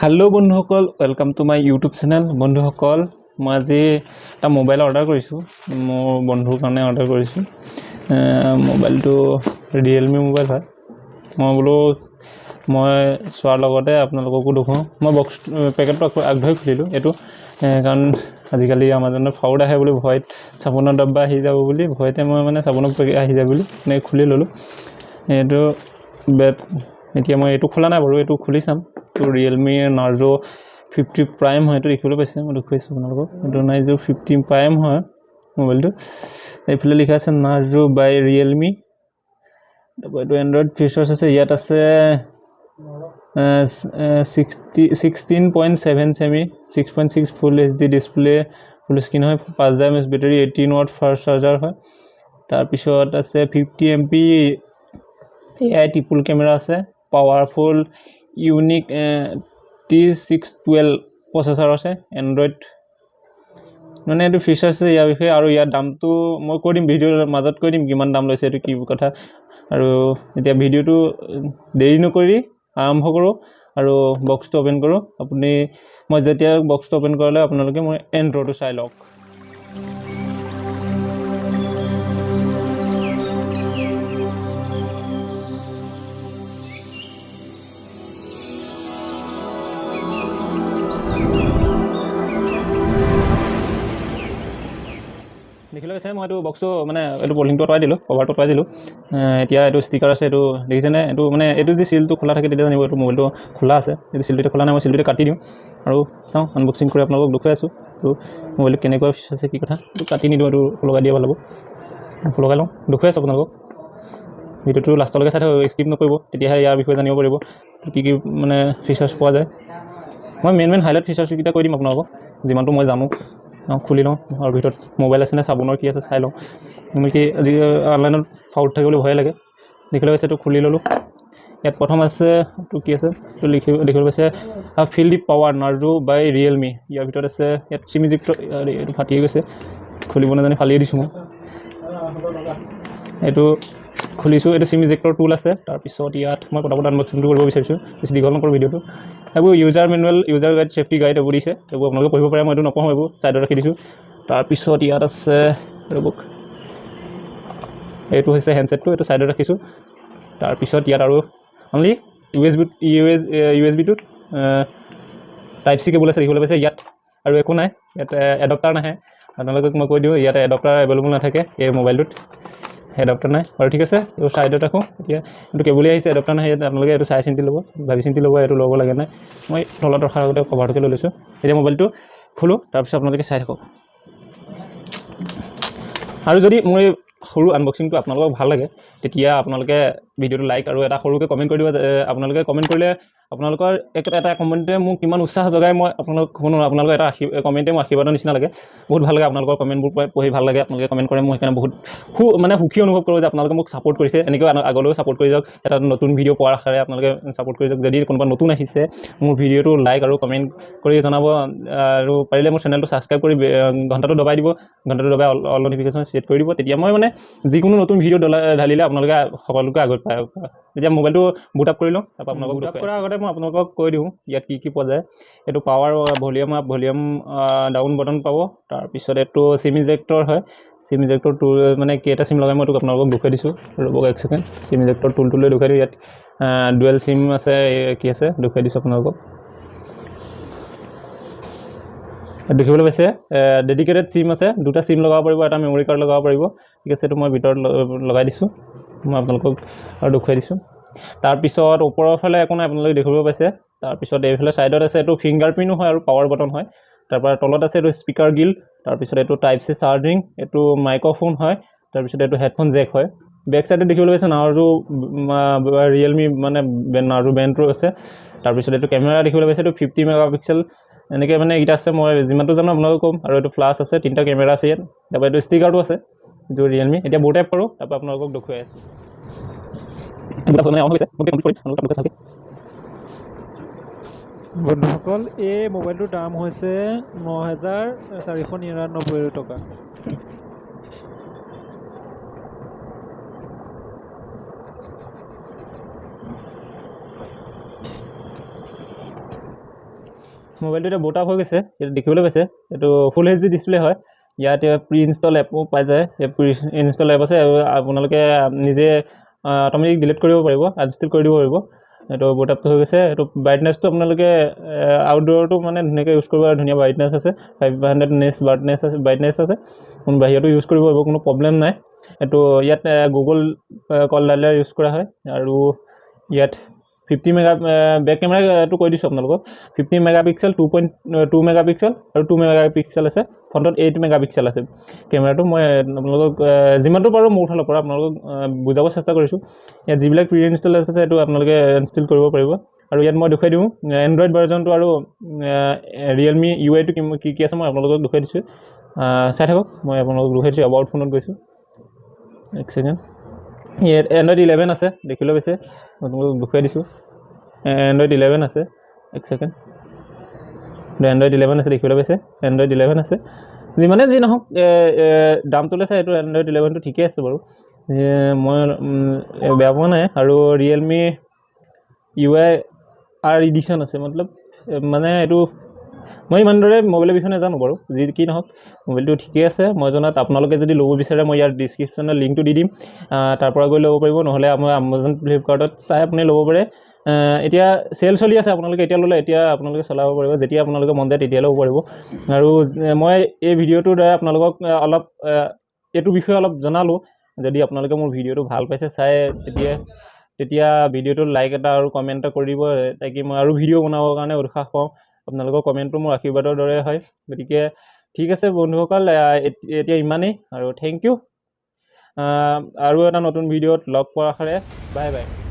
Hello बंधुসকল welcome to my YouTube channel बंधुসকল मैं आज এটা মোবাইল অৰ্ডাৰ কৰিছো মোৰ বন্ধুৰ কাৰণে অৰ্ডাৰ কৰিছো মোবাইল তো Realme মোবাইল হয় মই বলো মই সোৱাৰ লগতে আপোনালোককো দেখো মই বক্স পেকেটটো আগধৰি খুলিলো এটো কাৰণ আজিকালি আমাজনৰ ফ্ৰড আহে বুলি ভয়ত সাবনৰ ডব্বা আহি যাব বুলি ভয়তে মই মানে সাবনৰ পেকেট আহি যাব বুলি নে খুলি ললো এটো এতিয়া মই এটো খোলা নাই বাৰু এটো খুলি চাম তো Realme Narzo 50 Prime হয় তো দেখিবলৈ পাইছে মই দেখুৱাইছো আপোনালোকক এটো Narzo 50 Prime হয় মোবাইলটো এইফালে লিখা আছে Narzo by Realme তারপর এটো Android ফিচার্স আছে ইয়াত আছে 16.7 সেমি 6.6 full HD display full screen হয় 5000 mAh battery 18 watt fast charger হয় তার পিছত আছে 50 MP AI ট্রিপল ক্যামেরা আছে পাওয়ারফুল ইউনিক T612 প্রসেসর আছে এন্ড্রয়েড মানে এটো ফিচার্স আছে ইয়াৰ বিষয়ে আৰু ইয়াৰ দামটো মই কৈ দিম ভিডিওৰ মাজত কৈ দিম কিমান দাম লৈছে এটো কি কথা আৰু এতিয়া ভিডিওটো দেৰি নকৰি আৰম্ভ কৰো আৰু বক্সটো ওপেন কৰো আপুনি মই যেতিয়া বক্সটো ওপেন কৰিলে আপোনালোকে মই এন্ড্ৰটো চাই লওক দেখিলে আছে মই এটো বক্সটো মানে এটো পলিংটো টৰাই দিলো কভাৰটো টৰাই দিলো এতিয়া এটো ষ্টিকাৰ আছে এটো দেখিছেনে এটো মানে এটো যে সিলটো খোলা থাকে তেতিয়া জানিব এটো মোবাইলটো খোলা আছে এটো সিলটো খোলা নাই মই সিলটো কাটি দিম আৰু চাও আনবক্সিং কৰি আপোনালোকক দেখুৱাই আছো তো মোবাইলটো কেনেকুৱা আছে কি কথা এটো কাটি নিদিও এটো লগাই দিয়া ভাল হ'ব লগাই লওঁ দেখুৱাই আছো আপোনালোকক ভিডিওটো লাষ্টলৈকে চাই স্কিপ নকৰিব তেতিয়াহে ইয়াৰ বিষয়ে জানিব পাৰিব কি কি মানে ফিচাৰ্স পোৱা যায় মই মেইন হাইলাইট ফিচাৰ্স কিটা কৈ দিম আপোনালোকক যিমানটো মই জানো খুলি লওঁ আৰু ভিতৰত মোবাইল আছে নে সাবনৰ কি আছে চাই লওঁ মই কি আজি অনলাইনত ফাউট থাকিবলৈ ভয় লাগে দেখিলে আছে তো খুলি ললো ইয়াত প্ৰথম আছে তো কি আছে তো দেখিবলৈ পাইছে feel the power Narzo by Realme ইয়াৰ ভিতৰত আছে ইয়াত সিমিজিক্ট এটো ফাটি গৈছে খুলিব নাজানি ফালিয়ে দিছো মই এটো খুলিছো এটো সিমিজিক্টৰ টুল আছে তাৰ পিছত ইয়াত মই পটাপট আনবক্সিংটো কৰিব বিচাৰিছো বেছি দীঘল নকৰো ভিডিওটো এবোৰ user manual user guide safety guide এবোৰ দিছে এবোৰ আপোনালোকে পঢ়িব পাৰে মই এটো নপঢ়ো এবোৰ সাইডত ৰাখি দিছো তাৰ পিছত ইয়াত আছে ৰবক এটো হৈছে হ্যান্ডসেটটো এটো সাইডত ৰাখিছো তাৰ পিছত ইয়াত আৰু অনলি USB টো টাইপ সি কেবল আছে দেখিবলৈ পাইছে ইয়াত আৰু একো নাই ইয়াত এডাপ্টাৰ নাহে আপোনালোকক মই কৈ দিও ইয়াত এডাপ্টাৰ अवेलेबल নাথাকে এই মোবাইলটোত এডাপ্টাৰ নাই আৰু ঠিক আছে এটো সাইডত ৰাখো এতিয়া এটো কেবলই আহিছে এডাপ্টাৰ নাই আপোনালোকে এটো চাই চিন্তি ল'ব ভাবি চিন্তি ল'ব এটো ল'ব লাগে নাই মই তলত ৰখাৰ আগতে কভাৰটোকে লৈ লৈছো এতিয়া মোবাইলটো খুলো তাৰ পিছত আপোনালোকে চাই থাকক আৰু যদি মই সৰু আনবক্সিংটো আপোনালোকক ভাল লাগে তেতিয়া আপোনালোকে ভিডিওটো লাইক আৰু এটা সৰুকে কমেন্ট কৰি দিব আপোনালোকে কমেন্ট কৰিলে আপোনালোকৰ এটা কমেন্টে মোক কিমান উৎসাহ জগাই মই আপোনালোকৰ এটা কমেন্টে মই আশীৰ্বাদৰ নিচিনা লাগে বহুত ভাল লাগে আপোনালোকৰ কমেন্টবোৰ পঢ়ি ভাল লাগে আপোনালোকে কমেন্ট কৰে মই সেইকাৰণে বহুত মানে সুখী অনুভৱ কৰোঁ যে আপোনালোকে মোক সাপোৰ্ট কৰিছে এনেকৈ আগলৈও সাপোৰ্ট কৰি যাওক এটা নতুন ভিডিও পোৱাৰ আশাৰে আপোনালোকে সাপোৰ্ট কৰি যাওক যদি কোনোবা নতুন আহিছে মোৰ ভিডিওটো লাইক আৰু কমেন্ট কৰি জনাব আৰু পাৰিলে মোৰ চেনেলটো সাবস্ক্ৰাইব কৰি ঘণ্টাটো দবাই দিব ঘণ্টাটো দবাই অল নটিফিকেশন সেট কৰি দিব তেতিয়া মই মানে যিকোনো নতুন ভিডিও ঢালিলে আপোনালোকে সকলোকে আগত পায় যেতিয়া মোবাইলটো বুট আপ কৰি লওঁ তাৰপৰা আপোনালোকক বুট আপ কৰাৰ আগতে মই আপোনালোকক কৈ দিওঁ ইয়াত কি কি পোৱা যায় এটো power volume up volume down button পাব তাৰ পিছত এটো সিম ইজেক্টৰ হয় সিম ইজেক্টৰ টুল মানে কেটা সিম লগাই মই আপোনালোকক দেখুৱাই দিছো ৰ'ব এক সেকেন্ড সিম ইজেক্টৰ টুলটো লৈ দেখুৱাই দিওঁ ইয়াত ডুৱেল সিম আছে কি আছে দেখুৱাই দিছো আপোনালোকক দেখিবলৈ পাইছে ডেডিকেটেড সিম আছে দুটা সিম লগাব পাৰিব এটা মেমৰি কাৰ্ড লগাব পাৰিব ঠিক আছে এটো মই ভিতৰত লগাই দিছো মই আপোনালোকক আৰু দেখুৱাই দিছো তাৰ পিছত ওপৰৰ ফালে একো নাই আপোনালোকে দেখিবলৈ পাইছে তাৰ পিছত এইফালে সাইডত আছে এটো ফিংগাৰপ্ৰিন্ট হয় আৰু পাৱাৰ বটন হয় তাৰপৰা তলত আছে এটো স্পিকাৰ গিল তাৰ পিছত এটো টাইপ সি চাৰ্জিং এটো মাইক্ৰোফোন হয় তাৰ পিছত এটো হেডফোন জেক হয় বেক সাইডত দেখিবলৈ পাইছে Narzo Realme মানে Narzo ব্ৰেণ্ডটো আছে তাৰ পিছত এটো কেমেৰা দেখিবলৈ পাইছে এটো 50 মেগাপিক্সেল এনেকৈ মানে এটা আছে মই যিমানটো জানো আপোনালোকক কম আৰু এটো ফ্লাছ আছে তিনটা কেমেৰা আছে ইয়াত তাৰপৰা এটো ষ্টিকাৰটো আছে जो Realme এতিয়া বুট আপ কৰো তাৰপৰা আপোনালোকক দেখুৱাই আছো এটা ফোন অন হৈছে মই কমপ্লিট কৰি আপোনালোকক দেখুৱাই বন্ধুসকল এই মোবাইলটোৰ দাম হৈছে 9499 টকা মোবাইলটো এতিয়া বুট আপ হৈ গৈছে, এইটো দেখিবলৈ পাইছে। এইটো ফুল HD ডিছপ্লে হয়। ইয়াত প্ৰি ইনষ্টল এপো পাই যায়, প্ৰি ইনষ্টল এপ আছে আৰু আপোনালোকে নিজে অট'মেটিক ডিলিট কৰিব পাৰিব, আনইনষ্টল কৰি দিব পাৰিব। এইটো বুট আপটো হৈ গৈছে। এইটো ব্ৰাইটনেছটো আপোনালোকে আউটডোৰতো মানে ধুনীয়াকৈ ইউজ কৰিব আৰু ধুনীয়া ব্ৰাইটনেছ আছে, 500 নেটছ ব্ৰাইটনেছ আছে। বাহিৰতো ইউজ কৰিব পাৰিব, কোনো প্ৰব্লেম নাই। এইটো ইয়াত গুগল কল ডাইলাৰ ইউজ কৰা হয় আৰু ইয়াত 50 মেগা বেক কেমেৰাটো কৈ দিছোঁ আপোনালোকক। 50 মেগাপিক্সেল, 2.2 মেগাপিক্সেল আৰু 2 মেগাপিক্সেল আছে। ফ্ৰণ্টত 8 মেগাপিক্সেল আছে কেমেৰাটো। মই আপোনালোকক যিমানটো পাৰোঁ মোৰ ফালৰ পৰা আপোনালোকক বুজাব চেষ্টা কৰিছোঁ। ইয়াত যিবিলাক প্ৰি ইনষ্টল আছে সেইটো আপোনালোকে ইনষ্টল কৰিব পাৰিব। আৰু ইয়াত মই দেখুৱাই দিওঁ এণ্ড্ৰইড ভাৰ্জনটো আৰু ৰিয়েলমি UI টো কি আছে মই আপোনালোকক দেখুৱাই দিছোঁ। চাই থাকক, মই আপোনালোকক দেখুৱাই দিছোঁ। এবাউট ফোনত গৈছোঁ, এক ছেকেণ্ড। ইয়াত এণ্ড্ৰইড 11 আছে, দেখিবলৈ পাইছে, আপোনালোকক দেখুৱাই দিছোঁ। এণ্ড্ৰইড 11 আছে, এক ছেকেণ্ড। এণ্ড্ৰইড 11 আছে, দেখিবলৈ পাইছে, এণ্ড্ৰইড 11 আছে। যিমানে যি নহওক দামটোলৈ চাই এইটো এণ্ড্ৰইড 11টো ঠিকেই আছে বাৰু, মই বেয়া পোৱা নাই। আৰু ৰিয়েলমি UI R এডিশ্যন আছে, মানে এইটো মই ইমান দৰে মোবাইলৰ বিষয়ে নাজানো বাৰু। যি কি নহওক মোবাইলটো ঠিকেই আছে মই জনাত। আপোনালোকে যদি ল'ব বিচাৰে মই ইয়াৰ ডিছক্ৰিপশ্যনত লিংকটো দি দিম, তাৰ পৰা গৈ ল'ব পাৰিব। নহ'লে আমাৰ Amazon ফ্লিপকাৰ্টত চাই আপুনি ল'ব পাৰে। এতিয়া চেল চলি আছে, আপোনালোকে এতিয়া ল'লে এতিয়া আপোনালোকে চলাব পাৰিব, যেতিয়া আপোনালোকে মন যায় তেতিয়া ল'ব পাৰিব। আৰু মই এই ভিডিঅ'টোৰ দ্বাৰা আপোনালোকক অলপ এইটো বিষয়ে অলপ জনালোঁ। যদি আপোনালোকে মোৰ ভিডিঅ'টো ভাল পাইছে চাই তেতিয়া ভিডিঅ'টোত লাইক এটা আৰু কমেণ্ট এটা কৰি দিব, তাকে মই আৰু ভিডিঅ' বনাবৰ কাৰণে উৎসাহ পাওঁ। আপোনালোকৰ কমেণ্টটো মোৰ আশীৰ্বাদৰ দৰে হয়। গতিকে ঠিক আছে বন্ধুসকল, এতিয়া ইমানেই আৰু থেংক ইউ। আৰু এটা নতুন ভিডিঅ'ত লগ পোৱাৰ আশাৰে বাই বাই।